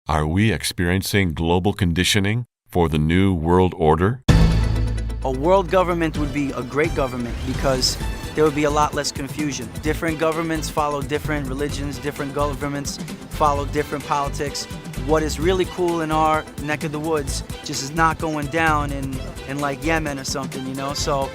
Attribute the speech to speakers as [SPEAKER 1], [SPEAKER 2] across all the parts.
[SPEAKER 1] Are we experiencing global conditioning for the new world order?
[SPEAKER 2] A world government would be a great government because there would be a lot less confusion. Different governments follow different religions, different governments follow different politics. What is really cool in our neck of the woods just is not going down in like Yemen or something, you know? So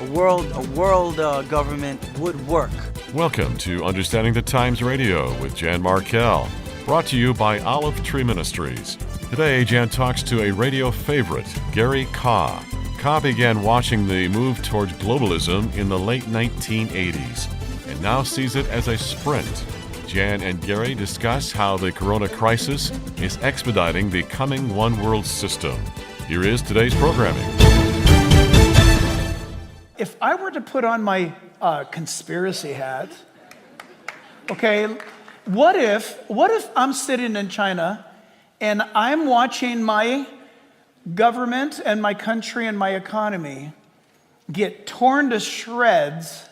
[SPEAKER 2] a world government would work.
[SPEAKER 1] Welcome to Understanding the Times Radio with Jan Markell, brought to you by Olive Tree Ministries. Today, Jan talks to a radio favorite, Gary Kah. Kah began watching the move towards globalism in the late 1980s and now sees it as a sprint. Jan and Gary discuss how the corona crisis is expediting the coming one world system. Here is today's programming.
[SPEAKER 3] If I were to put on my conspiracy hat, okay, what if I'm sitting in China and I'm watching my government and my country and my economy get torn to shreds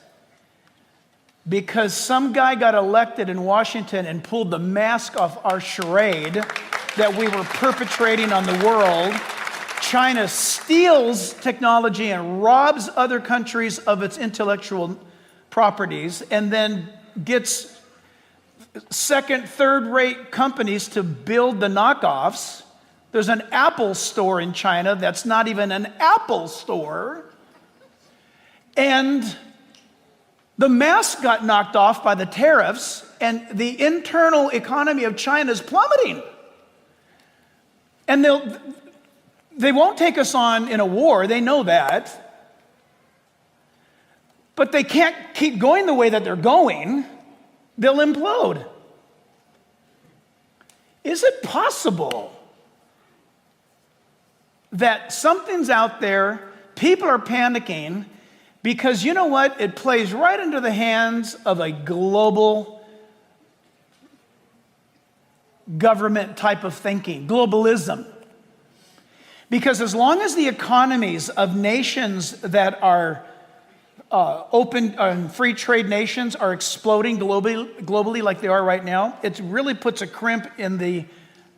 [SPEAKER 3] because some guy got elected in Washington and pulled the mask off our charade that we were perpetrating on the world. China steals technology and robs other countries of its intellectual properties and then gets second, third-rate companies to build the knockoffs. There's an Apple store in China that's not even an Apple store. And the mask got knocked off by the tariffs, and the internal economy of China is plummeting. And they won't take us on in a war, they know that. But they can't keep going the way that they're going. They'll implode. Is it possible that something's out there, people are panicking, because you know what? It plays right into the hands of a global government type of thinking, globalism. Because as long as the economies of nations that are open and free trade nations are exploding globally like they are right now, it really puts a crimp in the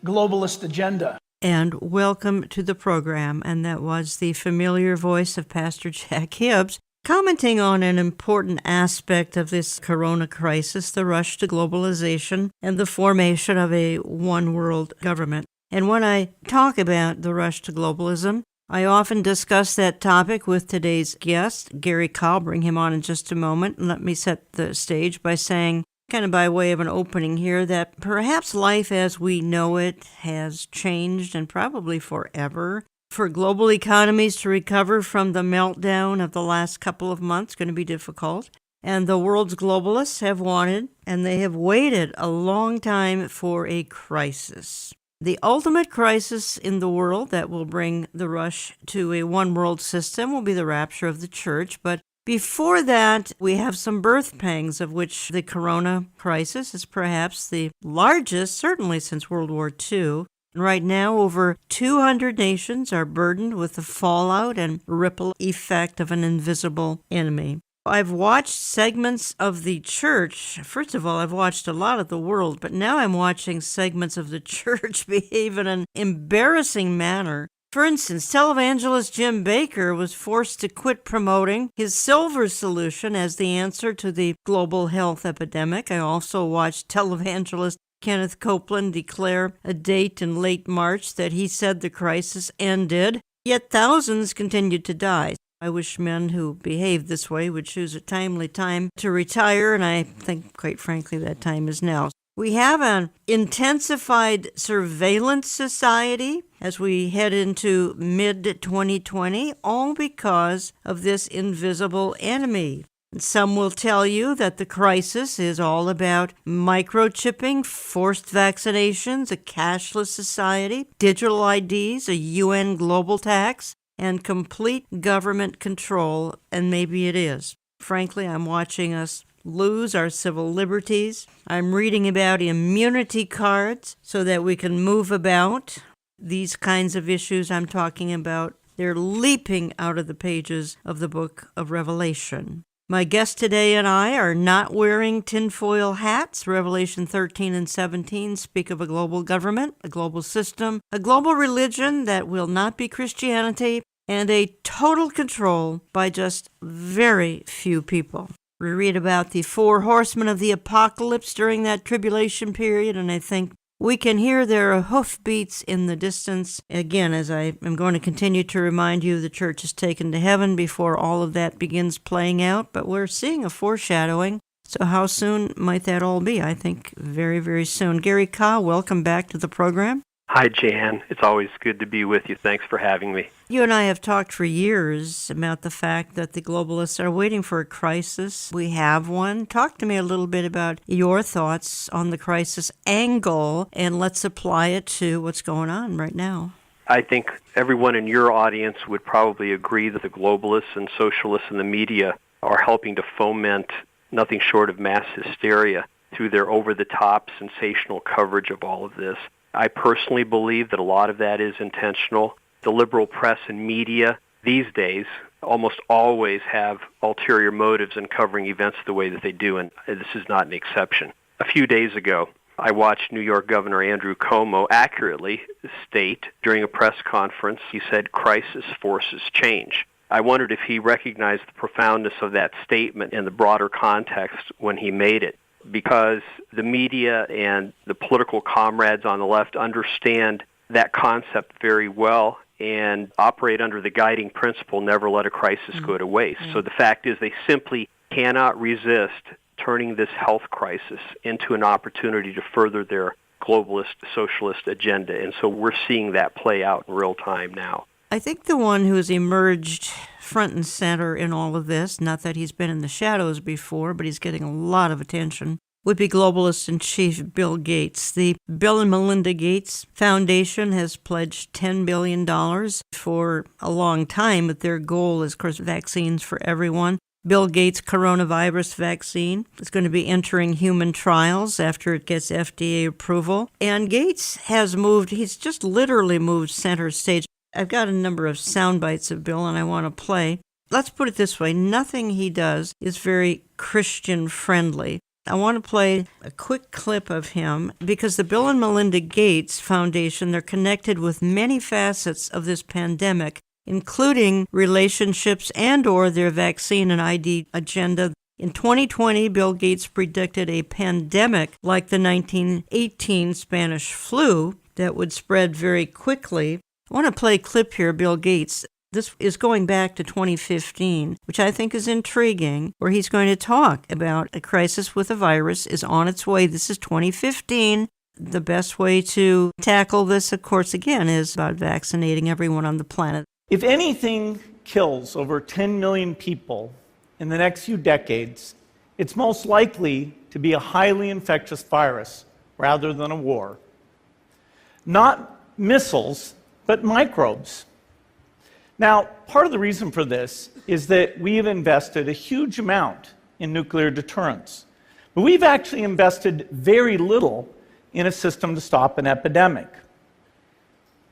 [SPEAKER 3] globalist agenda.
[SPEAKER 4] And welcome to the program. And that was the familiar voice of Pastor Jack Hibbs commenting on an important aspect of this corona crisis, the rush to globalization and the formation of a one-world government. And when I talk about the rush to globalism, I often discuss that topic with today's guest, Gary Kah. I'll bring him on in just a moment. And let me set the stage by saying, kind of by way of an opening here, that perhaps life as we know it has changed, and probably forever. For global economies to recover from the meltdown of the last couple of months, going to be difficult. And the world's globalists have wanted, and they have waited a long time for a crisis. The ultimate crisis in the world that will bring the rush to a one-world system will be the rapture of the church. But before that, we have some birth pangs, of which the corona crisis is perhaps the largest, certainly since World War II. And right now, over 200 nations are burdened with the fallout and ripple effect of an invisible enemy. I've watched segments of the church. First of all, I've watched a lot of the world, but now I'm watching segments of the church behave in an embarrassing manner. For instance, televangelist Jim Bakker was forced to quit promoting his silver solution as the answer to the global health epidemic. I also watched televangelist Kenneth Copeland declare a date in late March that he said the crisis ended, yet thousands continued to die. I wish men who behave this way would choose a timely time to retire, and I think, quite frankly, that time is now. We have an intensified surveillance society as we head into mid-2020, all because of this invisible enemy. And some will tell you that the crisis is all about microchipping, forced vaccinations, a cashless society, digital IDs, a UN global tax, and complete government control, and maybe it is. Frankly, I'm watching us lose our civil liberties. I'm reading about immunity cards so that we can move about. These kinds of issues I'm talking about, they're leaping out of the pages of the book of Revelation. My guest today and I are not wearing tinfoil hats. Revelation 13 and 17 speak of a global government, a global system, a global religion that will not be Christianity, and a total control by just very few people. We read about the 4 horsemen of the apocalypse during that tribulation period, and I think we can hear their hoofbeats in the distance. Again, as I am going to continue to remind you, the church is taken to heaven before all of that begins playing out, but we're seeing a foreshadowing. So how soon might that all be? I think very, very soon. Gary Ka, welcome back to the program.
[SPEAKER 5] Hi, Jan. It's always good to be with you. Thanks for having me.
[SPEAKER 4] You and I have talked for years about the fact that the globalists are waiting for a crisis. We have one. Talk to me a little bit about your thoughts on the crisis angle, and let's apply it to what's going on right now.
[SPEAKER 5] I think everyone in your audience would probably agree that the globalists and socialists and the media are helping to foment nothing short of mass hysteria through their over-the-top sensational coverage of all of this. I personally believe that a lot of that is intentional. The liberal press and media these days almost always have ulterior motives in covering events the way that they do, and this is not an exception. A few days ago, I watched New York Governor Andrew Cuomo accurately state during a press conference, he said, "Crisis forces change." I wondered if he recognized the profoundness of that statement in the broader context when he made it, because the media and the political comrades on the left understand that concept very well and operate under the guiding principle, never let a crisis go to waste. So the fact is they simply cannot resist turning this health crisis into an opportunity to further their globalist, socialist agenda. And so we're seeing that play out in real time now.
[SPEAKER 4] I think the one who's emerged front and center in all of this, not that he's been in the shadows before, but he's getting a lot of attention, would be globalist-in-chief Bill Gates. The Bill and Melinda Gates Foundation has pledged $10 billion for a long time, but their goal is, of course, vaccines for everyone. Bill Gates' coronavirus vaccine is going to be entering human trials after it gets FDA approval. And Gates has moved, he's just literally moved center stage. I've got a number of sound bites of Bill, and I want to play. Let's put it this way. Nothing he does is very Christian-friendly. I want to play a quick clip of him because the Bill and Melinda Gates Foundation, they're connected with many facets of this pandemic, including relationships and or their vaccine and ID agenda. In 2020, Bill Gates predicted a pandemic like the 1918 Spanish flu that would spread very quickly. I want to play a clip here, Bill Gates. This is going back to 2015, which I think is intriguing, where he's going to talk about a crisis with a virus is on its way. This is 2015. The best way to tackle this, of course, again, is about vaccinating everyone on the planet.
[SPEAKER 3] If anything kills over 10 million people in the next few decades, it's most likely to be a highly infectious virus rather than a war. Not missiles, but microbes. Now, part of the reason for this is that we have invested a huge amount in nuclear deterrence, but we've actually invested very little in a system to stop an epidemic.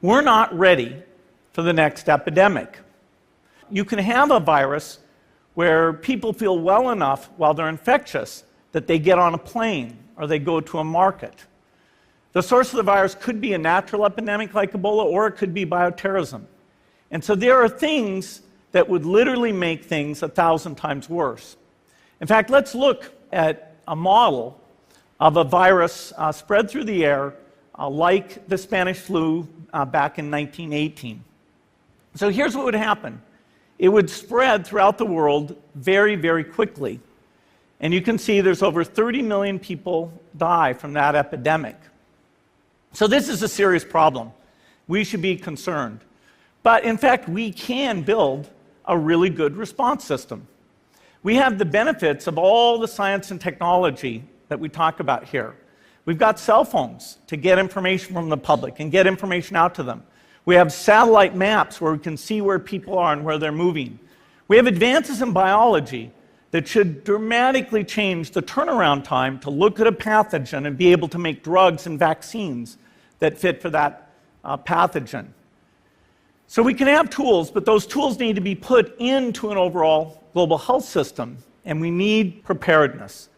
[SPEAKER 3] We're not ready for the next epidemic. You can have a virus where people feel well enough while they're infectious that they get on a plane or they go to a market. The source of the virus could be a natural epidemic like Ebola, or it could be bioterrorism. And so there are things that would literally make things 1,000 times worse. In fact, let's look at a model of a virus spread through the air like the Spanish flu back in 1918. So here's what would happen. It would spread throughout the world very, very quickly. And you can see there's over 30 million people die from that epidemic. So this is a serious problem. We should be concerned. But in fact, we can build a really good response system. We have the benefits of all the science and technology that we talk about here. We've got cell phones to get information from the public and get information out to them. We have satellite maps where we can see where people are and where they're moving. We have advances in biology that should dramatically change the turnaround time to look at a pathogen and be able to make drugs and vaccines that fit for that pathogen. So we can have tools, but those tools need to be put into an overall global health system.
[SPEAKER 6] and we need preparedness.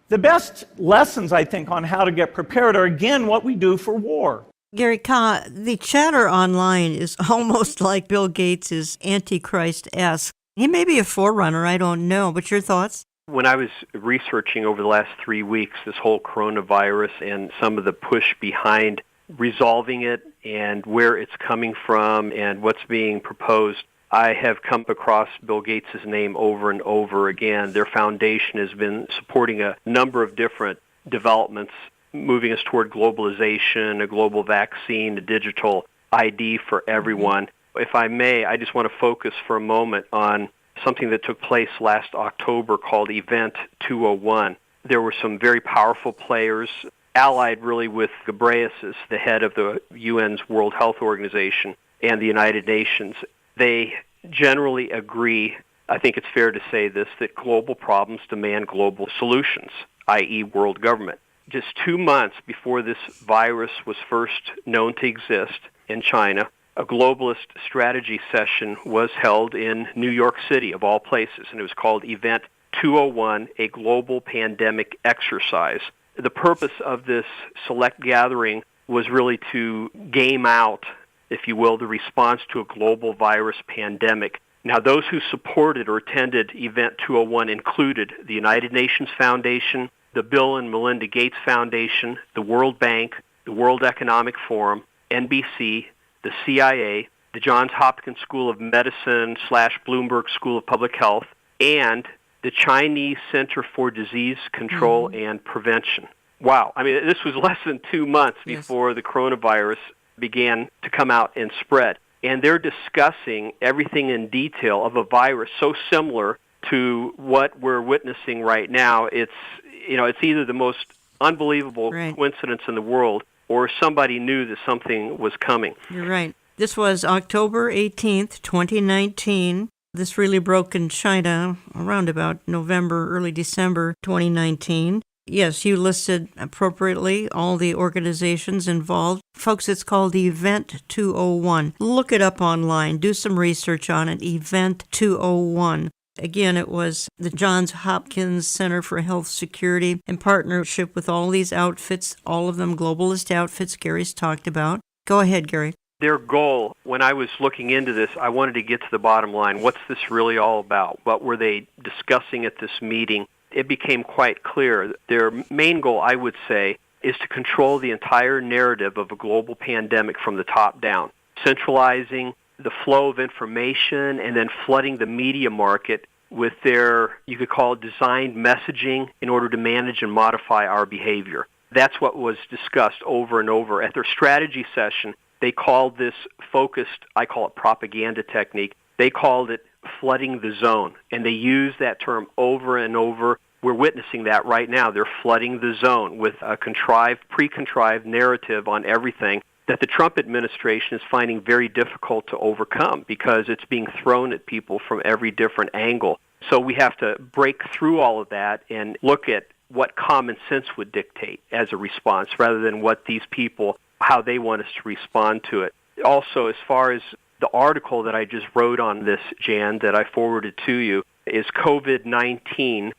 [SPEAKER 6] The best lessons, I think, on how to get prepared are, again, what we do for war.
[SPEAKER 4] Gary Ka, the chatter online is almost like Bill Gates is Antichrist-esque. He may be a forerunner, I don't know, but your thoughts?
[SPEAKER 5] When I was researching over the last 3 weeks this whole coronavirus and some of the push behind resolving it and where it's coming from and what's being proposed, I have come across Bill Gates' name over and over again. Their foundation has been supporting a number of different developments, moving us toward globalization, a global vaccine, a digital ID for everyone. If I may, I just want to focus for a moment on something that took place last October called Event 201. There were some very powerful players allied really with Ghebreyesus, the head of the UN's World Health Organization and the United Nations. They generally agree, I think it's fair to say this, that global problems demand global solutions, i.e. world government. Just 2 months before this virus was first known to exist in China, a globalist strategy session was held in New York City, of all places, and it was called Event 201, a global pandemic exercise. The purpose of this select gathering was really to game out, if you will, the response to a global virus pandemic. Now, those who supported or attended Event 201 included the United Nations Foundation, the Bill and Melinda Gates Foundation, the World Bank, the World Economic Forum, NBC, the CIA, the Johns Hopkins School of Medicine / Bloomberg School of Public Health, and the Chinese Center for Disease Control and Prevention. Wow. I mean, this was less than 2 months before the coronavirus began to come out and spread. And they're discussing everything in detail of a virus so similar to what we're witnessing right now. It's either the most unbelievable coincidence in the world or somebody knew that something was coming.
[SPEAKER 4] You're right. This was October 18th, 2019. This really broke in China around about November, early December 2019. Yes, you listed appropriately all the organizations involved. Folks, it's called Event 201. Look it up online. Do some research on it. Event 201. Again, it was the Johns Hopkins Center for Health Security in partnership with all these outfits, all of them globalist outfits Gary's talked about. Go ahead, Gary.
[SPEAKER 5] Their goal, when I was looking into this, I wanted to get to the bottom line. What's this really all about? What were they discussing at this meeting? It became quite clear. Their main goal, I would say, is to control the entire narrative of a global pandemic from the top down, centralizing the flow of information and then flooding the media market with their, you could call it, designed messaging in order to manage and modify our behavior. That's what was discussed over and over. At their strategy session, they called this focused, I call it propaganda technique, they called it flooding the zone, and they used that term over and over. We're witnessing that right now. They're flooding the zone with a pre-contrived narrative on everything that the Trump administration is finding very difficult to overcome because it's being thrown at people from every different angle. So we have to break through all of that and look at what common sense would dictate as a response rather than what these people, how they want us to respond to it. Also, as far as the article that I just wrote on this, Jan, that I forwarded to you, is COVID-19,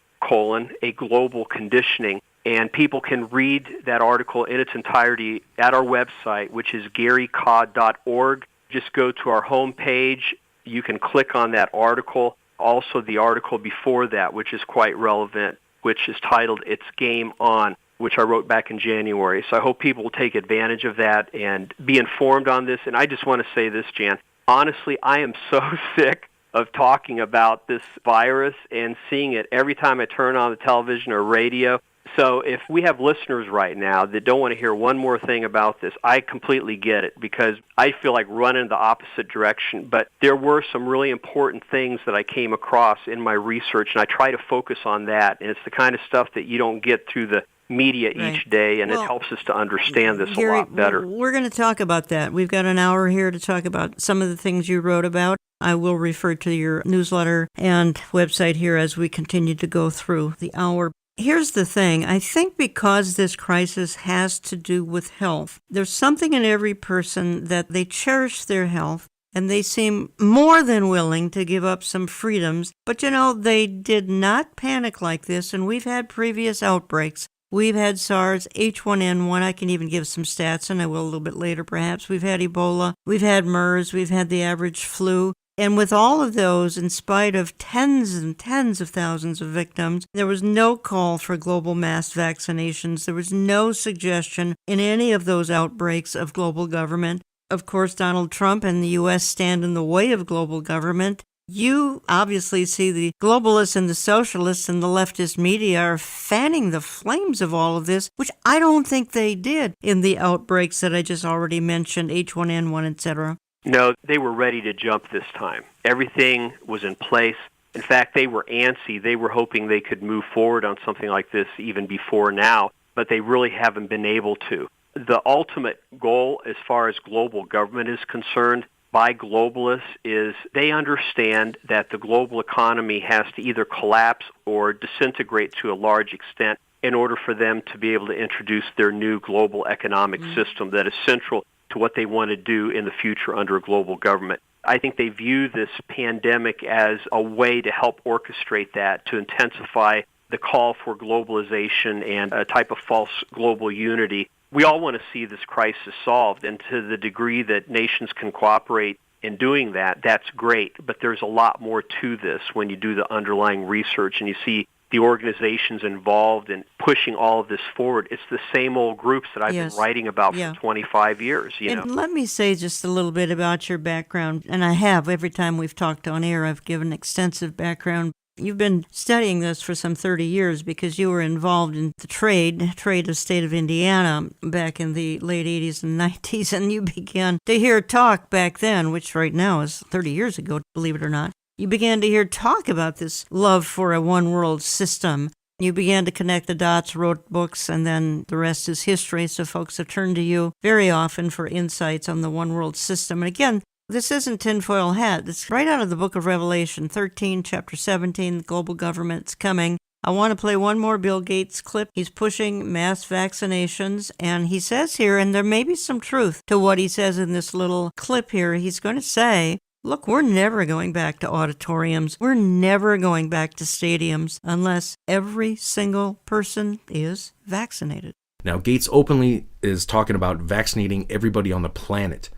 [SPEAKER 5] a global conditioning. And people can read that article in its entirety at our website, which is garyka.org. Just go to our homepage. You can click on that article. Also, the article before that, which is quite relevant, which is titled It's Game On, which I wrote back in January. So I hope people will take advantage of that and be informed on this. And I just want to say this, Jan. Honestly, I am so sick of talking about this virus and seeing it every time I turn on the television or radio. So if we have listeners right now that don't want to hear one more thing about this, I completely get it because I feel like running the opposite direction. But there were some really important things that I came across in my research, and I try to focus on that. And it's the kind of stuff that you don't get through the media each day, and it helps us to understand this
[SPEAKER 4] Gary,
[SPEAKER 5] a lot better.
[SPEAKER 4] We're going to talk about that. We've got an hour here to talk about some of the things you wrote about. I will refer to your newsletter and website here as we continue to go through the hour. Here's the thing. I think because this crisis has to do with health, there's something in every person that they cherish their health and they seem more than willing to give up some freedoms. But they did not panic like this, and we've had previous outbreaks. We've had SARS, H1N1, I can even give some stats, and I will a little bit later perhaps. We've had Ebola, we've had MERS, we've had the average flu. And with all of those, in spite of tens and tens of thousands of victims, there was no call for global mass vaccinations. There was no suggestion in any of those outbreaks of global government. Of course, Donald Trump and the U.S. stand in the way of global government. You obviously see the globalists and the socialists and the leftist media are fanning the flames of all of this, which I don't think they did in the outbreaks that I just already mentioned, H1N1, etc.
[SPEAKER 5] No, they were ready to jump this time. Everything was in place. In fact, they were antsy. They were hoping they could move forward on something like this even before now, but they really haven't been able to. The ultimate goal as far as global government is concerned by globalists is they understand that the global economy has to either collapse or disintegrate to a large extent in order for them to be able to introduce their new global economic system that is central to what they want to do in the future under a global government. I think they view this pandemic as a way to help orchestrate that, to intensify the call for globalization and a type of false global unity. We all want to see this crisis solved, and to the degree that nations can cooperate in doing that, that's great. But there's a lot more to this when you do the underlying research and you see the organizations involved in pushing all of this forward. It's the same old groups that I've been writing about for 25 years.
[SPEAKER 4] And let me say just a little bit about your background, and I have. Every time we've talked on air, I've given extensive background. You've been studying this for some 30 years because you were involved in the trade of state of Indiana back in the late 80s and 90s, and you began to hear talk back then, which right now is 30 years ago, believe it or not. You began to hear talk about this love for a one-world system. You began to connect the dots, wrote books, and then the rest is history. So folks have turned to you very often for insights on the one-world system. And again, this isn't tinfoil hat. It's right out of the book of Revelation 13, chapter 17, global government's coming. I want to play one more Bill Gates clip. He's pushing mass vaccinations, and he says here, and there may be some truth to what he says in this little clip here, he's going to say, look, we're never going back to auditoriums. We're never going back to stadiums unless every single person is vaccinated.
[SPEAKER 7] Now, Gates openly is talking about vaccinating everybody on the planet.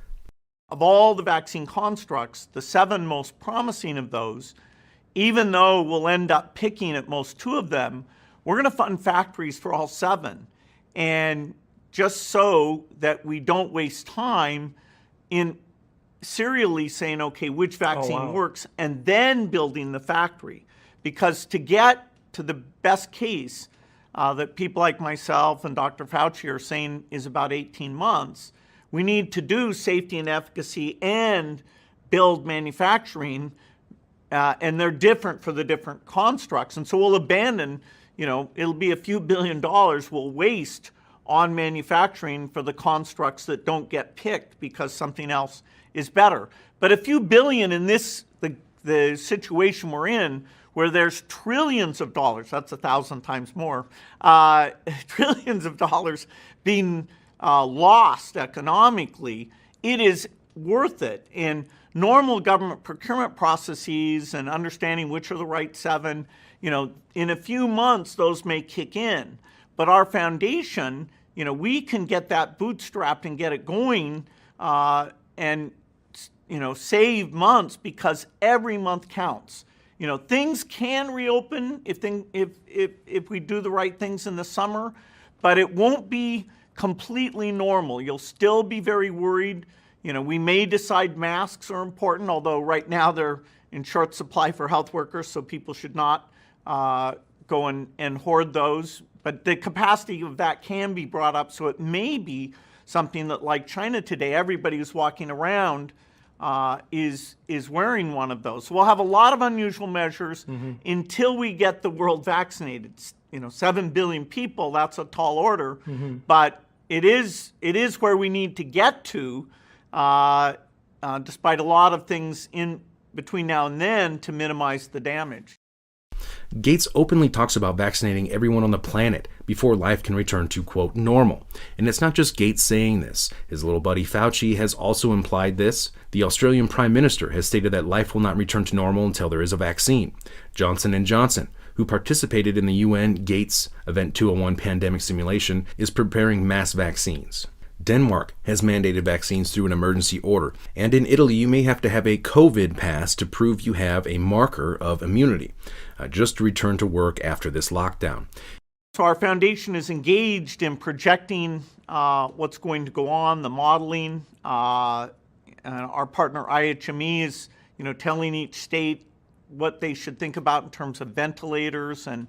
[SPEAKER 6] Of all the vaccine constructs, the 7 most promising of those, even though we'll end up picking at most 2 of them, we're going to fund factories for all 7. And just so that we don't waste time in serially saying, okay, which vaccine works, and then building the factory. Because to get to the best case that people like myself and Dr. Fauci are saying is about 18 months, we need to do safety and efficacy and build manufacturing, and they're different for the different constructs. And so we'll abandon, it'll be a few $1 billion we'll waste on manufacturing for the constructs that don't get picked because something else is better. But a few billion in the situation we're in, where there's trillions of dollars, that's 1,000 times more, trillions of dollars being lost economically, it is worth it. In normal government procurement processes and understanding which are the right 7, in a few months those may kick in. But our foundation, we can get that bootstrapped and get it going and save months because every month counts. Things can reopen if we do the right things in the summer, but it won't be completely normal. You'll still be very worried. We may decide masks are important, although right now they're in short supply for health workers, so people should not go and hoard those. But the capacity of that can be brought up, so it may be something that, like China today, everybody who's walking around is wearing one of those. So we'll have a lot of unusual measures until we get the world vaccinated. 7 billion people, that's a tall order, but it is where we need to get to, despite a lot of things in between now and then, to minimize the damage.
[SPEAKER 7] Gates openly talks about vaccinating everyone on the planet before life can return to, quote, normal. And it's not just Gates saying this. His little buddy Fauci has also implied this. The Australian Prime Minister has stated that life will not return to normal until there is a vaccine. Johnson & Johnson, who participated in the UN Gates Event 201 pandemic simulation, is preparing mass vaccines. Denmark has mandated vaccines through an emergency order, and in Italy you may have to have a COVID pass to prove you have a marker of immunity, just to return to work after this lockdown.
[SPEAKER 6] So our foundation is engaged in projecting what's going to go on, the modeling. And our partner IHME is, telling each state what they should think about in terms of ventilators and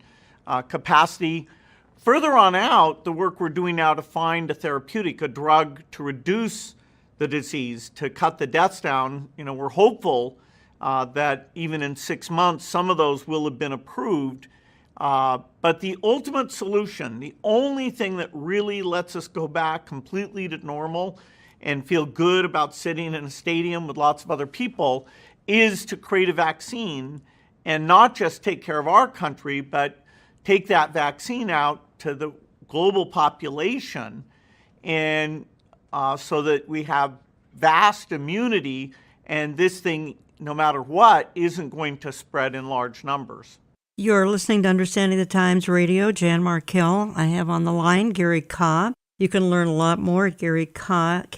[SPEAKER 6] capacity. Further on out, the work we're doing now to find a therapeutic, a drug to reduce the disease, to cut the deaths down, we're hopeful that even in 6 months, some of those will have been approved. But the ultimate solution, the only thing that really lets us go back completely to normal and feel good about sitting in a stadium with lots of other people, is to create a vaccine and not just take care of our country, but take that vaccine out to the global population, and so that we have vast immunity, and this thing, no matter what, isn't going to spread in large numbers.
[SPEAKER 4] You're listening to Understanding the Times Radio. Jan Markell. I have on the line Gary Kah. You can learn a lot more at GaryKah.org,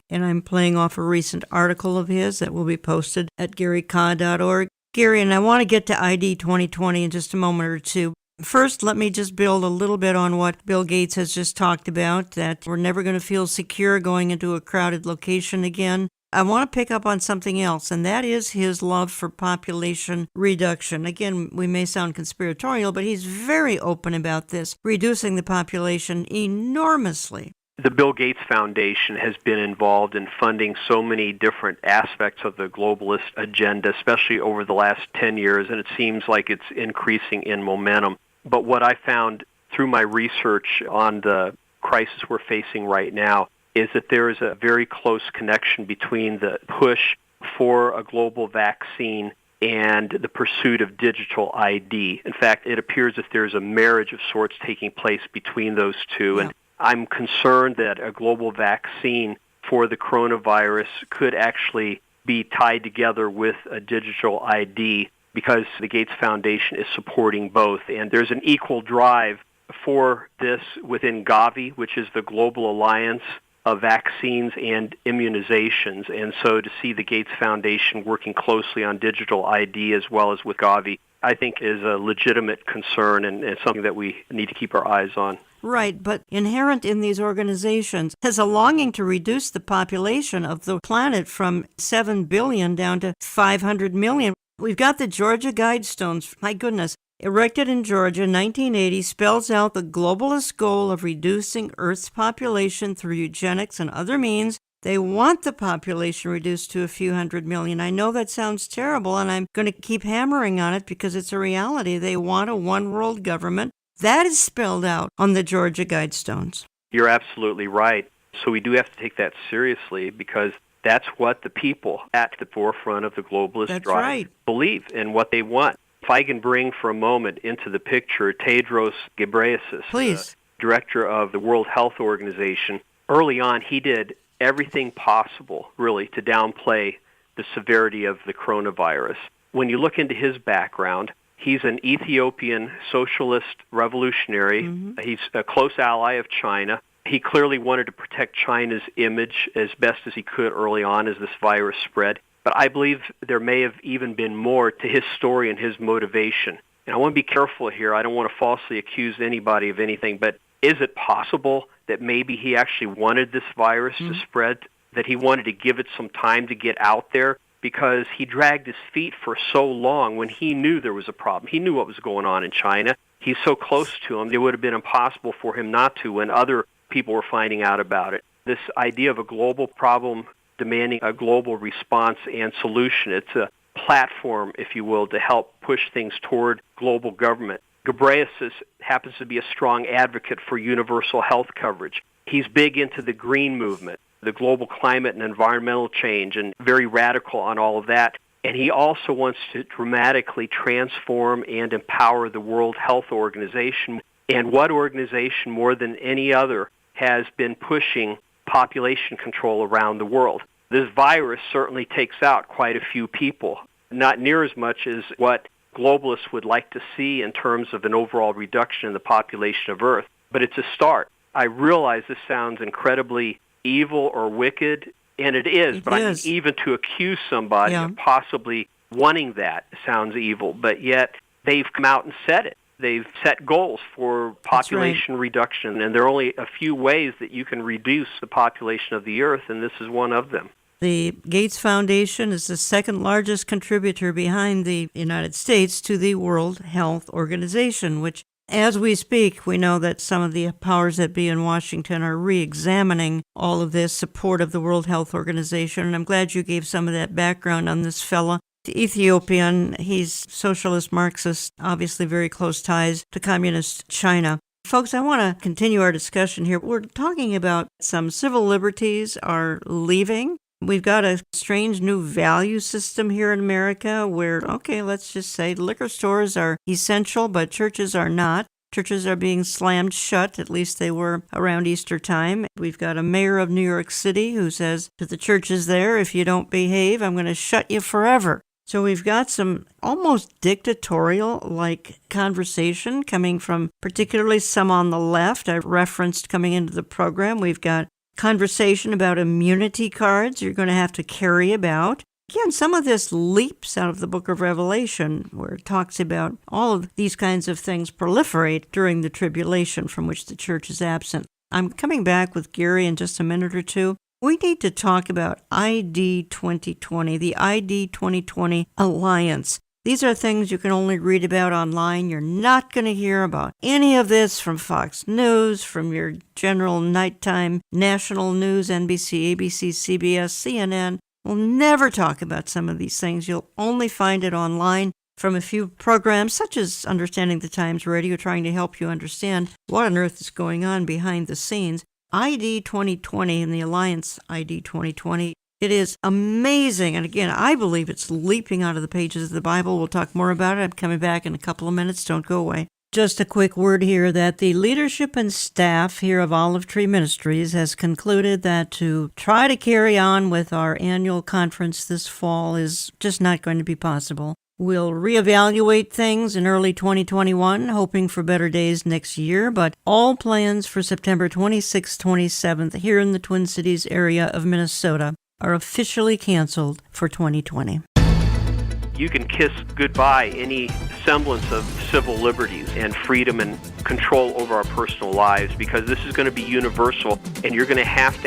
[SPEAKER 4] and I'm playing off a recent article of his that will be posted at GaryKah.org. Gary, and I want to get to ID 2020 in just a moment or two. First, let me just build a little bit on what Bill Gates has just talked about, that we're never going to feel secure going into a crowded location again. I want to pick up on something else, and that is his love for population reduction. Again, we may sound conspiratorial, but he's very open about this, reducing the population enormously.
[SPEAKER 5] The Bill Gates Foundation has been involved in funding so many different aspects of the globalist agenda, especially over the last 10 years, and it seems like it's increasing in momentum. But what I found through my research on the crisis we're facing right now is that there is a very close connection between the push for a global vaccine and the pursuit of digital ID. In fact, it appears that there's a marriage of sorts taking place between those two. Yeah. And I'm concerned that a global vaccine for the coronavirus could actually be tied together with a digital ID, because the Gates Foundation is supporting both. And there's an equal drive for this within Gavi, which is the Global Alliance of Vaccines and Immunizations. And so to see the Gates Foundation working closely on digital ID as well as with Gavi, I think is a legitimate concern and something that we need to keep our eyes on.
[SPEAKER 4] Right, but inherent in these organizations is a longing to reduce the population of the planet from 7 billion down to 500 million. We've got the Georgia Guidestones, my goodness, erected in Georgia in 1980, spells out the globalist goal of reducing Earth's population through eugenics and other means. They want the population reduced to a few hundred million. I know that sounds terrible, and I'm going to keep hammering on it because it's a reality. They want a one-world government. That is spelled out on the Georgia Guidestones.
[SPEAKER 5] You're absolutely right. So we do have to take that seriously, because that's what the people at the forefront of the globalist drive believe and what they want. If I can bring for a moment into the picture Tedros Ghebreyesus,
[SPEAKER 4] please,
[SPEAKER 5] director of the World Health Organization. Early on, he did everything possible, really, to downplay the severity of the coronavirus. When you look into his background, he's an Ethiopian socialist revolutionary. Mm-hmm. He's a close ally of China. He clearly wanted to protect China's image as best as he could early on as this virus spread. But I believe there may have even been more to his story and his motivation. And I want to be careful here. I don't want to falsely accuse anybody of anything, but is it possible that maybe he actually wanted this virus to spread, that he wanted to give it some time to get out there? Because he dragged his feet for so long when he knew there was a problem. He knew what was going on in China. He's so close to him, it would have been impossible for him not to when other people were finding out about it. This idea of a global problem demanding a global response and solution, it's a platform, if you will, to help push things toward global government. Ghebreyesus happens to be a strong advocate for universal health coverage. He's big into the green movement, the global climate and environmental change, and very radical on all of that. And he also wants to dramatically transform and empower the World Health Organization. And what organization more than any other has been pushing population control around the world? This virus certainly takes out quite a few people, not near as much as what globalists would like to see in terms of an overall reduction in the population of Earth. But it's a start. I realize this sounds incredibly evil or wicked, and it is, but I mean, even to accuse somebody of possibly wanting that sounds evil, but yet they've come out and said it. They've set goals for population reduction, and there are only a few ways that you can reduce the population of the Earth, and this is one of them.
[SPEAKER 4] The Gates Foundation is the second largest contributor behind the United States to the World Health Organization, which, as we speak, we know that some of the powers that be in Washington are re-examining all of this support of the World Health Organization. And I'm glad you gave some of that background on this fella. The Ethiopian, he's socialist Marxist, obviously very close ties to communist China. Folks, I want to continue our discussion here. We're talking about some civil liberties are leaving. We've got a strange new value system here in America where, okay, let's just say liquor stores are essential, but churches are not. Churches are being slammed shut, at least they were around Easter time. We've got a mayor of New York City who says to the churches there, if you don't behave, I'm going to shut you forever. So we've got some almost dictatorial-like conversation coming from particularly some on the left. I referenced coming into the program. We've got conversation about immunity cards you're going to have to carry about. Again, some of this leaps out of the book of Revelation, where it talks about all of these kinds of things proliferate during the tribulation from which the church is absent. I'm coming back with Gary in just a minute or two. We need to talk about ID 2020, the ID 2020 Alliance. These are things you can only read about online. You're not going to hear about any of this from Fox News, from your general nighttime national news, NBC, ABC, CBS, CNN. We'll never talk about some of these things. You'll only find it online from a few programs, such as Understanding the Times Radio, trying to help you understand what on earth is going on behind the scenes. ID 2020 and the Alliance ID 2020. It is amazing. And again, I believe it's leaping out of the pages of the Bible. We'll talk more about it. I'm coming back in a couple of minutes. Don't go away. Just a quick word here that the leadership and staff here of Olive Tree Ministries has concluded that to try to carry on with our annual conference this fall is just not going to be possible. We'll reevaluate things in early 2021, hoping for better days next year, but all plans for September 26th, 27th here in the Twin Cities area of Minnesota are officially canceled for 2020.
[SPEAKER 5] You can kiss goodbye any semblance of civil liberties and freedom and control over our personal lives, because this is going to be universal, and you're going to have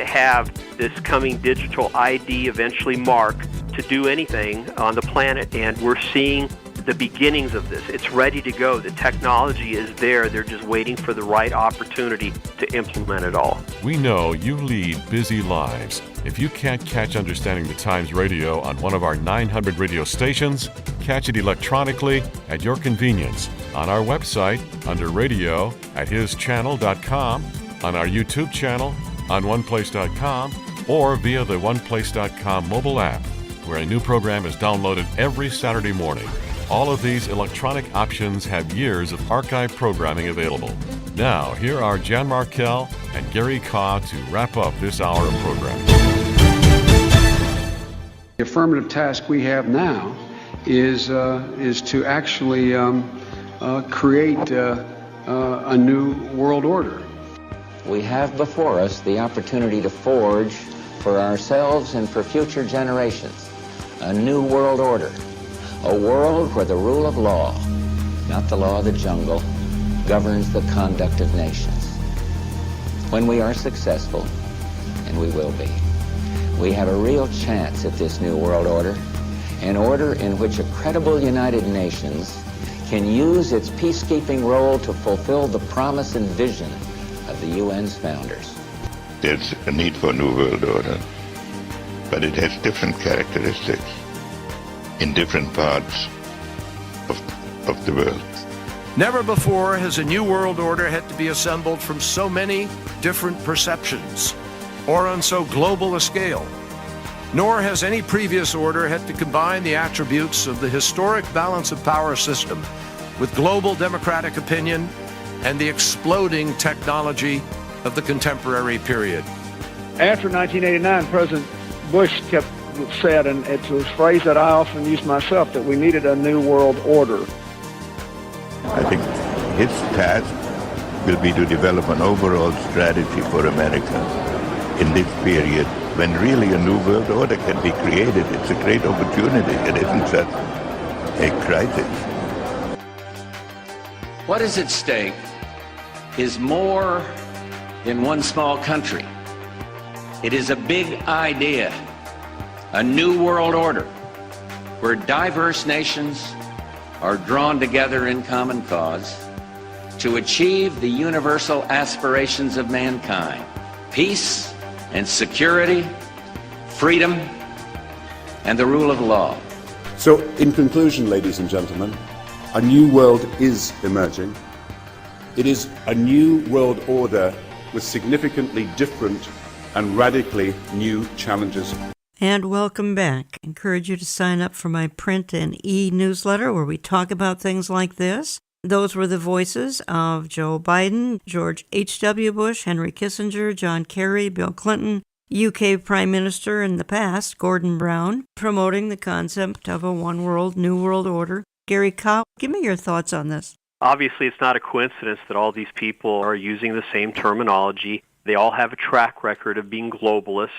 [SPEAKER 5] this coming digital ID eventually mark to do anything on the planet, and we're seeing the beginnings of this. It's ready to go. The technology is there. They're just waiting for the right opportunity to implement it all.
[SPEAKER 1] We know you lead busy lives. If you can't catch Understanding the Times Radio on one of our 900 radio stations, catch it electronically at your convenience on our website under radio at hischannel.com, on our YouTube channel, on oneplace.com, or via the oneplace.com mobile app, where a new program is downloaded every Saturday morning. All of these electronic options have years of archive programming available. Now, here are Jan Markell and Gary Kaw to wrap up this hour of programming.
[SPEAKER 8] The affirmative task we have now is to actually create a new world order.
[SPEAKER 9] We have before us the opportunity to forge for ourselves and for future generations a new world order. A world where the rule of law, not the law of the jungle, governs the conduct of nations. When we are successful, and we will be, we have a real chance at this new world order, an order in which a credible United Nations can use its peacekeeping role to fulfill the promise and vision of the UN's founders.
[SPEAKER 10] There's a need for a new world order, but it has different characteristics in different parts of the world.
[SPEAKER 11] Never before has a new world order had to be assembled from so many different perceptions or on so global a scale. nor has any previous order had to combine the attributes of the historic balance of power system with global democratic opinion and the exploding technology of the contemporary period.
[SPEAKER 12] After 1989, President Bush said, and it's a phrase that I often use myself, that we needed a new world order.
[SPEAKER 10] I think his task will be to develop an overall strategy for America in this period when really a new world order can be created. It's a great opportunity. It isn't just a crisis.
[SPEAKER 9] What is at stake is more than one small country. It is a big idea, a new world order, where diverse nations are drawn together in common cause to achieve the universal aspirations of mankind: peace and security, freedom, and the rule of law.
[SPEAKER 13] So, in conclusion, ladies and gentlemen, a new world is emerging. It is a new world order with significantly different and radically new challenges.
[SPEAKER 4] And welcome back. I encourage you to sign up for my print and e-newsletter where we talk about things like this. Those were the voices of Joe Biden, George H.W. Bush, Henry Kissinger, John Kerry, Bill Clinton, UK Prime Minister in the past, Gordon Brown, promoting the concept of a one world, new world order. Gary Kah, give me your thoughts on this.
[SPEAKER 5] Obviously, it's not a coincidence that all these people are using the same terminology. They all have a track record of being globalists.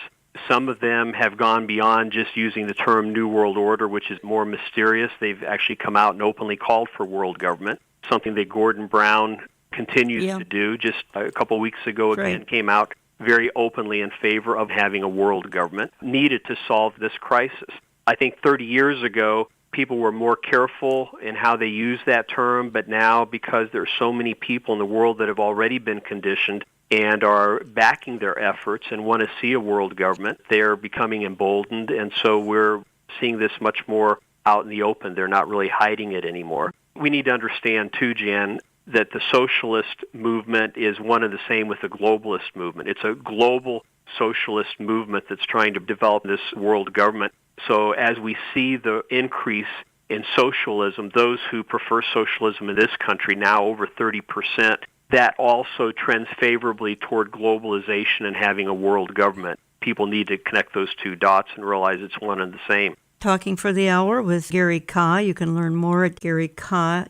[SPEAKER 5] Some of them have gone beyond just using the term New World Order, which is more mysterious. They've actually come out and openly called for world government, something that Gordon Brown continues to do. Just a couple weeks ago, again, came out very openly in favor of having a world government needed to solve this crisis. I think 30 years ago, people were more careful in how they use that term, but now because there are so many people in the world that have already been conditioned and are backing their efforts and want to see a world government, they're becoming emboldened, and so we're seeing this much more out in the open. They're not really hiding it anymore. We need to understand, too, Jan, that the socialist movement is one and the same with the globalist movement. It's a global socialist movement that's trying to develop this world government. So as we see the increase in socialism, those who prefer socialism in this country, now over 30%, that also trends favorably toward globalization and having a world government. People need to connect those two dots and realize it's one and the same.
[SPEAKER 4] Talking for the Hour with Gary Kah. You can learn more at GaryKah.org.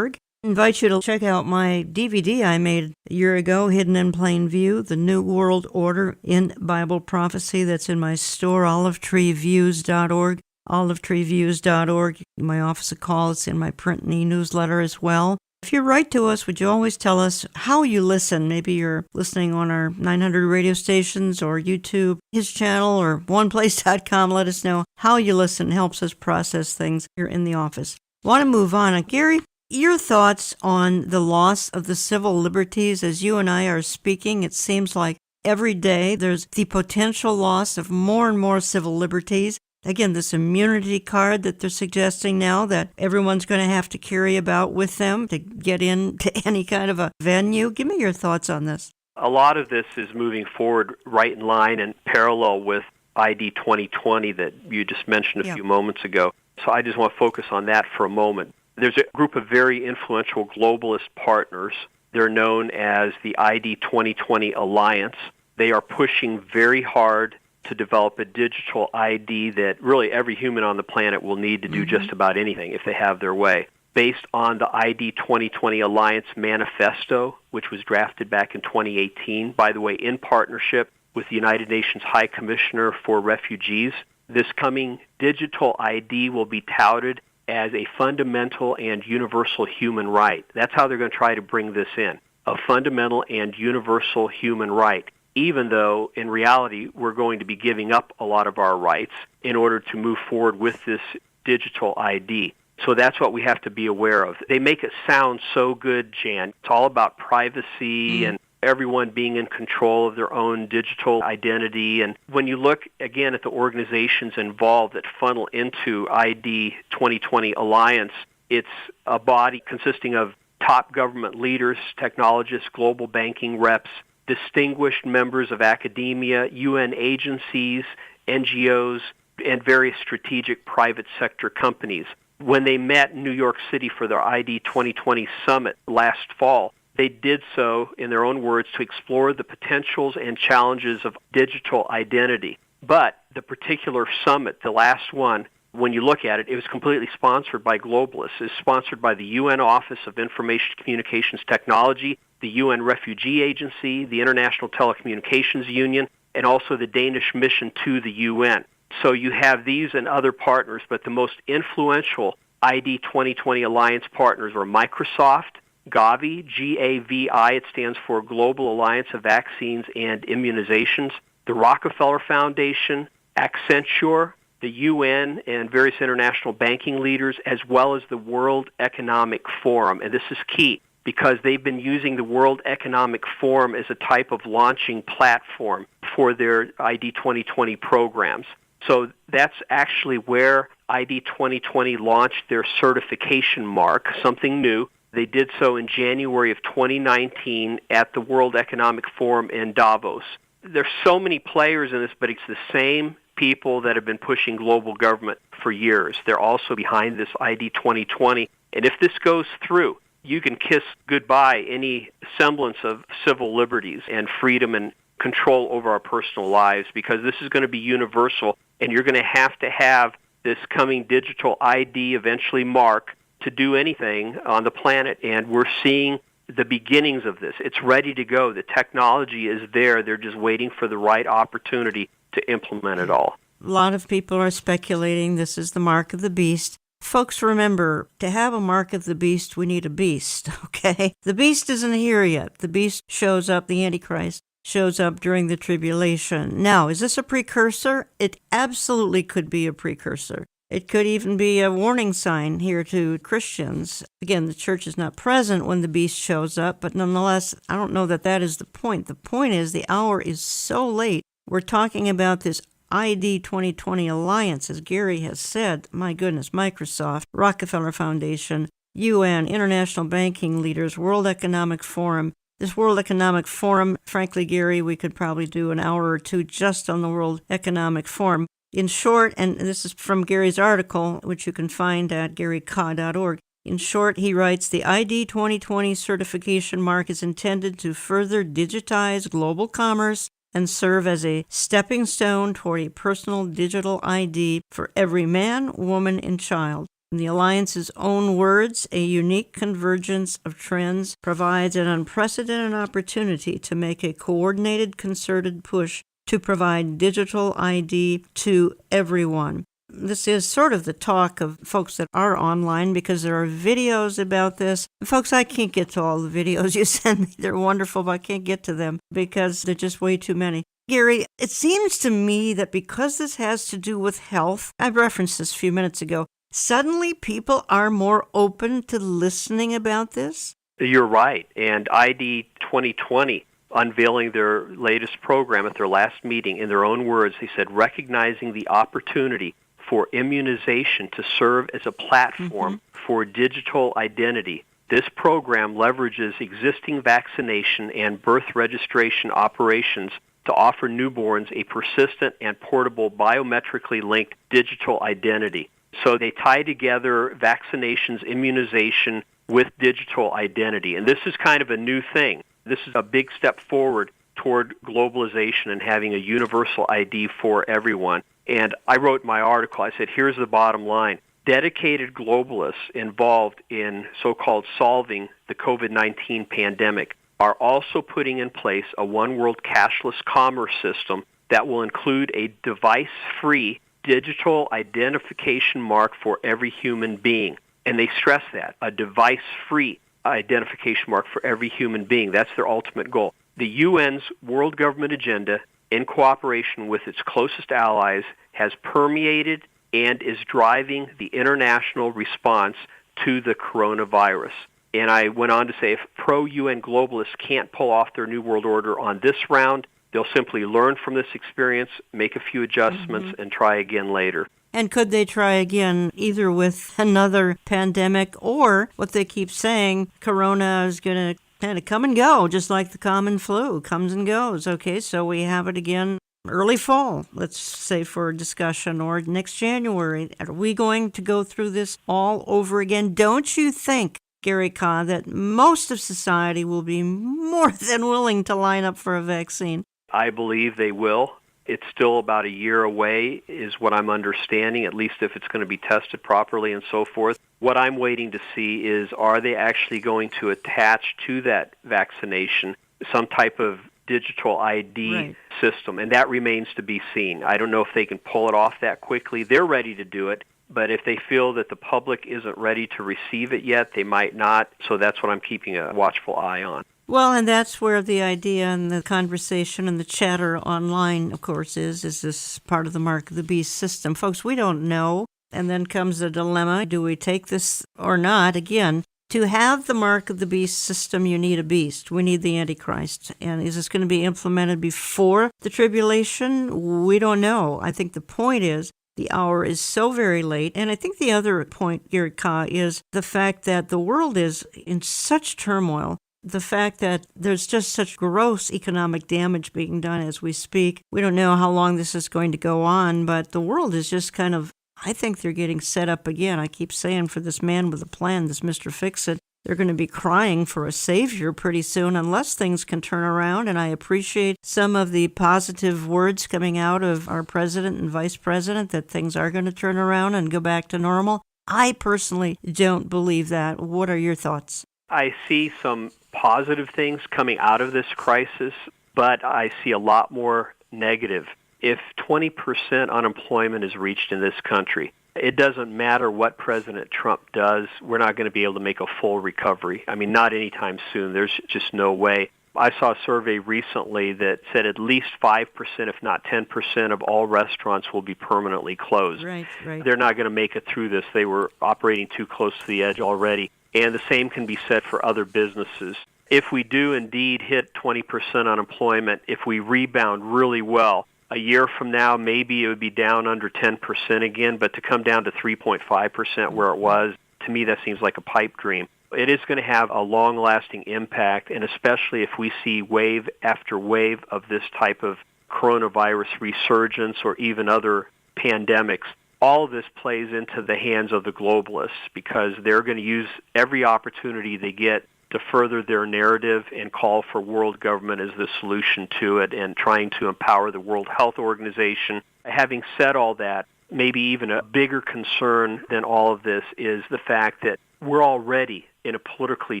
[SPEAKER 4] I invite you to check out my DVD I made a year ago, Hidden in Plain View, The New World Order in Bible Prophecy. That's in my store, olivetreeviews.org, olivetreeviews.org. My office a call. It's in my print and e-newsletter as well. If you write to us, would you always tell us how you listen? Maybe you're listening on our 900 radio stations or YouTube, his channel, or oneplace.com. Let us know how you listen. It helps us process things here in the office. Want to move on. Gary, your thoughts on the loss of the civil liberties as you and I are speaking? It seems like every day there's the potential loss of more and more civil liberties. Again, this immunity card that they're suggesting now that everyone's going to have to carry about with them to get into any kind of a venue. Give me your thoughts on this.
[SPEAKER 5] A lot of this is moving forward right in line and parallel with ID 2020 that you just mentioned a few moments ago. So I just want to focus on that for a moment. There's a group of very influential globalist partners. They're known as the ID 2020 Alliance. They are pushing very hard to develop a digital ID that really every human on the planet will need to do just about anything if they have their way. Based on the ID 2020 Alliance Manifesto, which was drafted back in 2018, by the way, in partnership with the United Nations High Commissioner for Refugees, this coming digital ID will be touted as a fundamental and universal human right. That's how they're going to try to bring this in, a fundamental and universal human right, even though in reality we're going to be giving up a lot of our rights in order to move forward with this digital ID. So that's what we have to be aware of. They make it sound so good, Jan. It's all about privacy and everyone being in control of their own digital identity. And when you look, again, at the organizations involved that funnel into ID 2020 Alliance, it's a body consisting of top government leaders, technologists, global banking reps, distinguished members of academia, UN agencies, NGOs, and various strategic private sector companies. When they met in New York City for their ID 2020 summit last fall, they did so, in their own words, to explore the potentials and challenges of digital identity. But the particular summit, the last one, when you look at it, it was completely sponsored by globalists. It was sponsored by the UN Office of Information Communications Technology, the UN Refugee Agency, the International Telecommunications Union, and also the Danish mission to the UN. So you have these and other partners, but the most influential ID 2020 Alliance partners were Microsoft, Gavi, G-A-V-I, it stands for Global Alliance of Vaccines and Immunizations, the Rockefeller Foundation, Accenture, the UN, and various international banking leaders, as well as the World Economic Forum. And this is key because they've been using the World Economic Forum as a type of launching platform for their ID 2020 programs. So that's actually where ID 2020 launched their certification mark, something new. They did so in January of 2019 at the World Economic Forum in Davos. There's so many players in this, but it's the same people that have been pushing global government for years. They're also behind this ID 2020. And if this goes through, you can kiss goodbye any semblance of civil liberties and freedom and control over our personal lives, because this is going to be universal, and you're going to have this coming digital ID eventually mark to do anything on the planet. And we're seeing the beginnings of this. It's ready to go. The technology is there. They're just waiting for the right opportunity to implement it all.
[SPEAKER 4] A lot of people are speculating this is the mark of the beast. Folks, remember, to have a mark of the beast, we need a beast, okay? The beast isn't here yet. The beast shows up, the Antichrist shows up during the tribulation. Now, is this a precursor? It absolutely could be a precursor. It could even be a warning sign here to Christians. Again, the church is not present when the beast shows up, but nonetheless, I don't know that that is the point. The point is the hour is so late. We're talking about this ID 2020 Alliance, as Gary has said. My goodness, Microsoft, Rockefeller Foundation, UN, international banking leaders, World Economic Forum. This World Economic Forum, frankly, Gary, we could probably do an hour or two just on the World Economic Forum. In short, and this is from Gary's article, which you can find at garyka.org. In short, he writes, the ID 2020 certification mark is intended to further digitize global commerce and serve as a stepping stone toward a personal digital ID for every man, woman, and child. In the Alliance's own words, a unique convergence of trends provides an unprecedented opportunity to make a coordinated, concerted push to provide digital ID to everyone. This is sort of the talk of folks that are online because there are videos about this. Folks, I can't get to all the videos you send me. They're wonderful, but I can't get to them because they're just way too many. Gary, it seems to me that because this has to do with health, I referenced this a few minutes ago, suddenly people are more open to listening about this?
[SPEAKER 5] You're right. And ID 2020, unveiling their latest program at their last meeting, in their own words, they said, recognizing the opportunity for immunization to serve as a platform for digital identity. This program leverages existing vaccination and birth registration operations to offer newborns a persistent and portable biometrically linked digital identity. So they tie together vaccinations, immunization with digital identity. And this is kind of a new thing. This is a big step forward toward globalization and having a universal ID for everyone. And I wrote my article, I said, here's the bottom line. Dedicated globalists involved in so-called solving the COVID-19 pandemic are also putting in place a one-world cashless commerce system that will include a device-free digital identification mark for every human being. And they stress that, a device-free identification mark for every human being. That's their ultimate goal. The UN's World Government Agenda, in cooperation with its closest allies, has permeated and is driving the international response to the coronavirus. And I went on to say, if pro-UN globalists can't pull off their New World Order on this round, they'll simply learn from this experience, make a few adjustments, and try again later.
[SPEAKER 4] And could they try again either with another pandemic or what they keep saying, corona is going to kind of come and go, just like the common flu comes and goes. Okay, so we have it again early fall, let's say, for discussion, or next January? Are we going to go through this all over again? Don't you think, Gary Kahn, that most of society will be more than willing to line up for a vaccine?
[SPEAKER 5] I believe they will. It's still about a year away, is what I'm understanding, at least if it's going to be tested properly and so forth. What I'm waiting to see is, are they actually going to attach to that vaccination some type of digital ID system? And that remains to be seen. I don't know if they can pull it off that quickly. They're ready to do it, but if they feel that the public isn't ready to receive it yet, they might not. So that's what I'm keeping a watchful eye on.
[SPEAKER 4] Well, and that's where the idea and the conversation and the chatter online, of course, is this part of the Mark of the Beast system? Folks, we don't know. And then comes the dilemma, do we take this or not? Again, to have the Mark of the Beast system, you need a beast. We need the Antichrist. And is this going to be implemented before the tribulation? We don't know. I think the point is, the hour is so very late. And I think the other point, Gary Ka, is the fact that the world is in such turmoil. The fact that there's just such gross economic damage being done as we speak. We don't know how long this is going to go on, but the world is just kind of, I think they're getting set up again. I keep saying, for this man with a plan, this Mr. Fix-It, they're going to be crying for a savior pretty soon unless things can turn around. And I appreciate some of the positive words coming out of our president and vice president that things are going to turn around and go back to normal. I personally don't believe that. What are your thoughts?
[SPEAKER 5] I see some positive things coming out of this crisis, but I see a lot more negative. If 20% unemployment is reached in this country, it doesn't matter what President Trump does, we're not going to be able to make a full recovery. I mean, not anytime soon. There's just no way. I saw a survey recently that said at least 5%, if not 10%, of all restaurants will be permanently closed.
[SPEAKER 4] Right.
[SPEAKER 5] They're not going to make it through this. They were operating too close to the edge already. And the same can be said for other businesses. If we do indeed hit 20% unemployment, if we rebound really well, a year from now, maybe it would be down under 10% again, but to come down to 3.5% where it was, to me that seems like a pipe dream. It is going to have a long-lasting impact, and especially if we see wave after wave of this type of coronavirus resurgence or even other pandemics. All of this plays into the hands of the globalists because they're going to use every opportunity they get to further their narrative and call for world government as the solution to it and trying to empower the World Health Organization. Having said all that, maybe even a bigger concern than all of this is the fact that we're already in a politically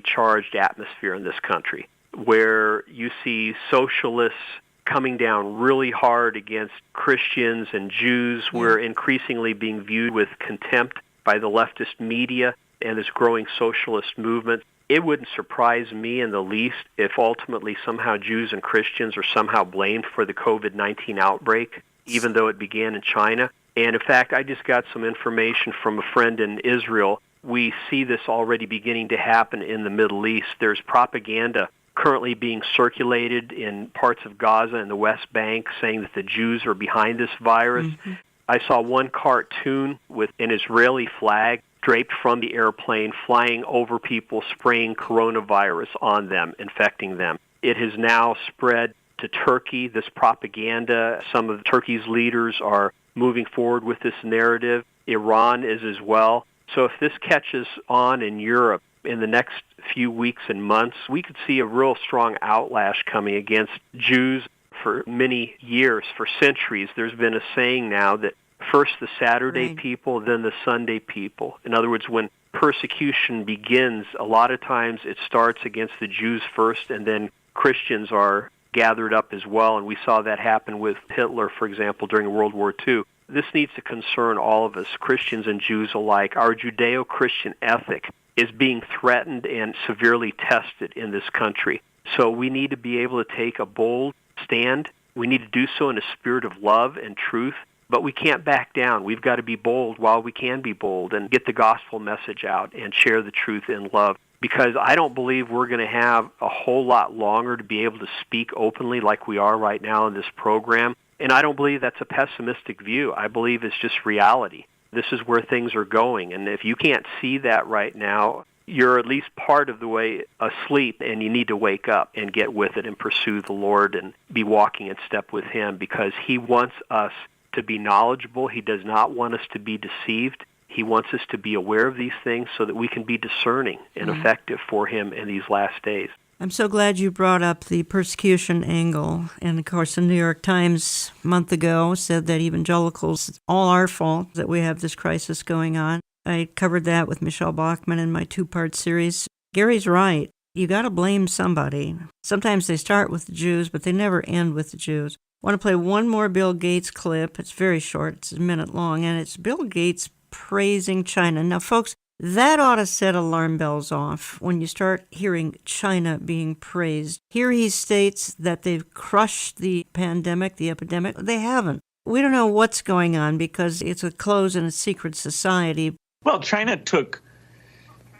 [SPEAKER 5] charged atmosphere in this country where you see socialists coming down really hard against Christians and Jews. We're increasingly being viewed with contempt by the leftist media and this growing socialist movement. It wouldn't surprise me in the least if ultimately somehow Jews and Christians are somehow blamed for the COVID-19 outbreak, even though it began in China. And in fact, I just got some information from a friend in Israel. We see this already beginning to happen in the Middle East. There's propaganda currently being circulated in parts of Gaza and the West Bank saying that the Jews are behind this virus. Mm-hmm. I saw one cartoon with an Israeli flag draped from the airplane, flying over people, spraying coronavirus on them, infecting them. It has now spread to Turkey, this propaganda. Some of Turkey's leaders are moving forward with this narrative. Iran is as well. So if this catches on in Europe in the next few weeks and months, we could see a real strong outlash coming against Jews for many years, for centuries. There's been a saying now that first the Saturday people, then the Sunday people. In other words, when persecution begins, a lot of times it starts against the Jews first, and then Christians are gathered up as well. And we saw that happen with Hitler, for example, during World War II. This needs to concern all of us, Christians and Jews alike. Our Judeo-Christian ethic is being threatened and severely tested in this country. So we need to be able to take a bold stand. We need to do so in a spirit of love and truth. But we can't back down. We've got to be bold while we can be bold and get the gospel message out and share the truth in love. Because I don't believe we're going to have a whole lot longer to be able to speak openly like we are right now in this program. And I don't believe that's a pessimistic view. I believe it's just reality. This is where things are going. And if you can't see that right now, you're at least part of the way asleep, and you need to wake up and get with it and pursue the Lord and be walking in step with Him, because He wants us to be knowledgeable. He does not want us to be deceived. He wants us to be aware of these things so that we can be discerning and effective for Him in these last days.
[SPEAKER 4] I'm so glad you brought up the persecution angle. And, of course, the New York Times a month ago said that evangelicals, it's all our fault that we have this crisis going on. I covered that with Michelle Bachman in my 2-part series. Gary's right. You got to blame somebody. Sometimes they start with the Jews, but they never end with the Jews. I want to play one more Bill Gates clip. It's very short. It's a minute long, and it's Bill Gates praising China. Now, folks, that ought to set alarm bells off when you start hearing China being praised. Here he states that they've crushed the pandemic, the epidemic. They haven't. We don't know what's going on because it's a closed and a secret society.
[SPEAKER 6] Well, China took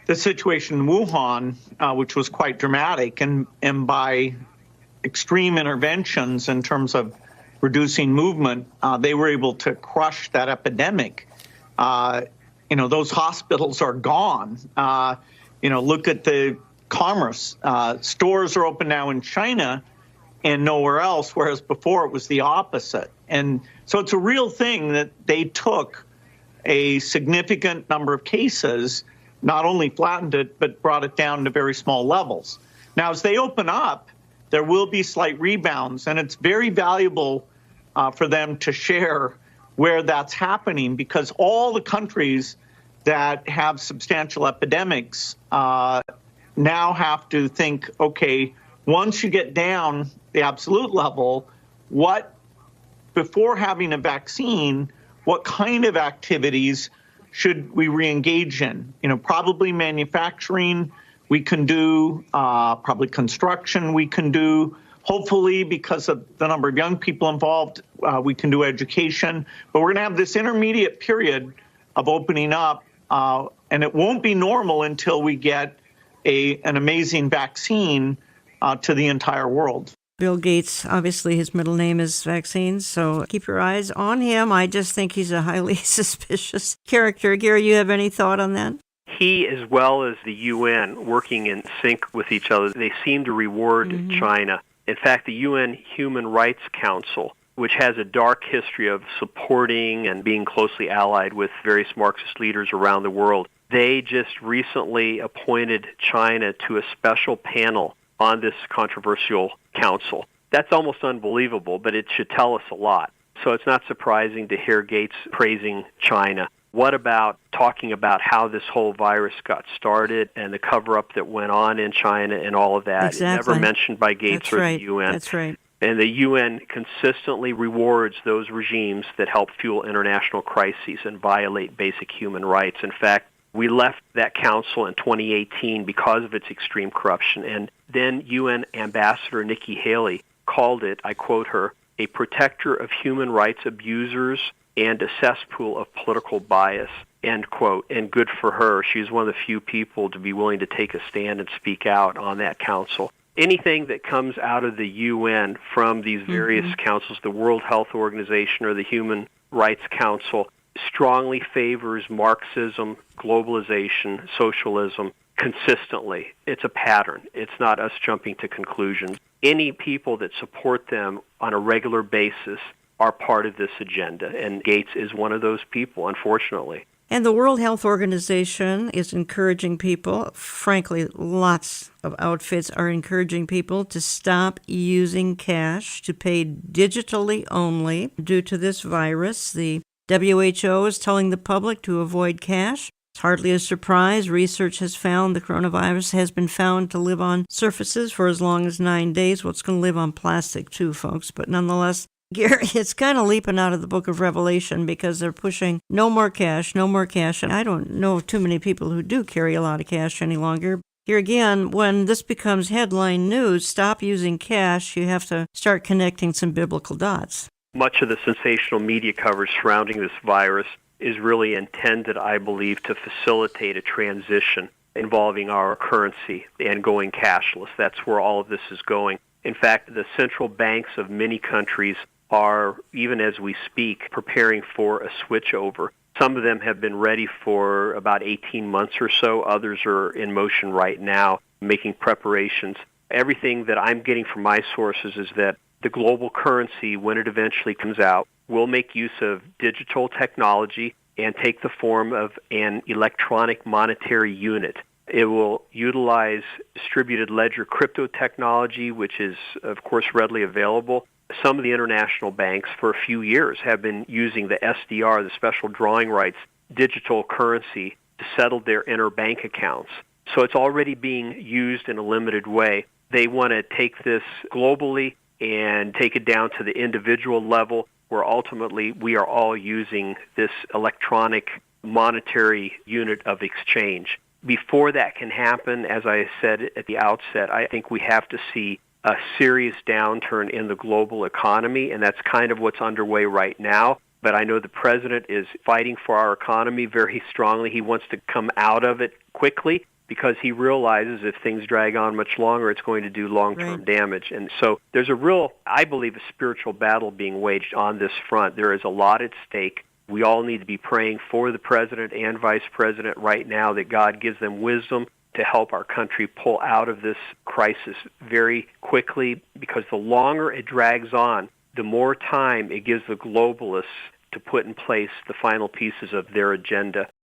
[SPEAKER 6] the situation in Wuhan, which was quite dramatic, and by extreme interventions in terms of reducing movement, they were able to crush that epidemic. Those hospitals are gone. Look at the commerce. Stores are open now in China and nowhere else, whereas before it was the opposite. And so it's a real thing that they took a significant number of cases, not only flattened it, but brought it down to very small levels. Now, as they open up, there will be slight rebounds, and it's very valuable for them to share where that's happening, because all the countries that have substantial epidemics now have to think, okay, once you get down the absolute level, before having a vaccine, what kind of activities should we re-engage in? Probably manufacturing, we can do, probably construction, we can do. Hopefully, because of the number of young people involved, we can do education. But we're going to have this intermediate period of opening up, and it won't be normal until we get an amazing vaccine to the entire world.
[SPEAKER 4] Bill Gates, obviously his middle name is Vaccines, so keep your eyes on him. I just think he's a highly suspicious character. Gary, you have any thought on that?
[SPEAKER 5] He, as well as the UN, working in sync with each other, they seem to reward China. In fact, the UN Human Rights Council, which has a dark history of supporting and being closely allied with various Marxist leaders around the world, they just recently appointed China to a special panel on this controversial council. That's almost unbelievable, but it should tell us a lot. So it's not surprising to hear Gates praising China. What about talking about how this whole virus got started and the cover-up that went on in China and all of that?
[SPEAKER 4] Exactly.
[SPEAKER 5] Never mentioned by Gates
[SPEAKER 4] That's
[SPEAKER 5] or
[SPEAKER 4] right.
[SPEAKER 5] the UN.
[SPEAKER 4] That's right.
[SPEAKER 5] And the UN consistently rewards those regimes that help fuel international crises and violate basic human rights. In fact, we left that council in 2018 because of its extreme corruption. And then UN Ambassador Nikki Haley called it, I quote her, a protector of human rights abusers and a cesspool of political bias, end quote. And good for her. She's one of the few people to be willing to take a stand and speak out on that council. Anything that comes out of the UN from these various councils, the World Health Organization or the Human Rights Council, strongly favors Marxism, globalization, socialism consistently. It's a pattern. It's not us jumping to conclusions. Any people that support them on a regular basis are part of this agenda, and Gates is one of those people, unfortunately.
[SPEAKER 4] And the World Health Organization is encouraging people, frankly, lots of outfits are encouraging people to stop using cash, to pay digitally only due to this virus. The WHO is telling the public to avoid cash. It's hardly a surprise. Research has found the coronavirus has been found to live on surfaces for as long as 9 days. Well, it's going to live on plastic too, folks. But nonetheless, Gary, it's kind of leaping out of the book of Revelation because they're pushing no more cash, no more cash. And I don't know of too many people who do carry a lot of cash any longer. Here again, when this becomes headline news, stop using cash, you have to start connecting some biblical dots.
[SPEAKER 5] Much of the sensational media coverage surrounding this virus is really intended, I believe, to facilitate a transition involving our currency and going cashless. That's where all of this is going. In fact, the central banks of many countries are, even as we speak, preparing for a switchover. Some of them have been ready for about 18 months or so. Others are in motion right now, making preparations. Everything that I'm getting from my sources is that the global currency, when it eventually comes out, will make use of digital technology and take the form of an electronic monetary unit. It will utilize distributed ledger crypto technology, which is, of course, readily available. Some of the international banks for a few years have been using the SDR, the special drawing rights, digital currency to settle their interbank accounts. So it's already being used in a limited way. They want to take this globally and take it down to the individual level where ultimately we are all using this electronic monetary unit of exchange. Before that can happen, as I said at the outset, I think we have to see a serious downturn in the global economy, and that's kind of what's underway right now. But I know the president is fighting for our economy very strongly. He wants to come out of it quickly because he realizes if things drag on much longer, it's going to do long-term damage. And so there's a real, I believe, a spiritual battle being waged on this front. There is a lot at stake. We all need to be praying for the president and vice president right now that God gives them wisdom to help our country pull out of this crisis very quickly, because the longer it drags on, the more time it gives the globalists to put in place the final pieces of their agenda.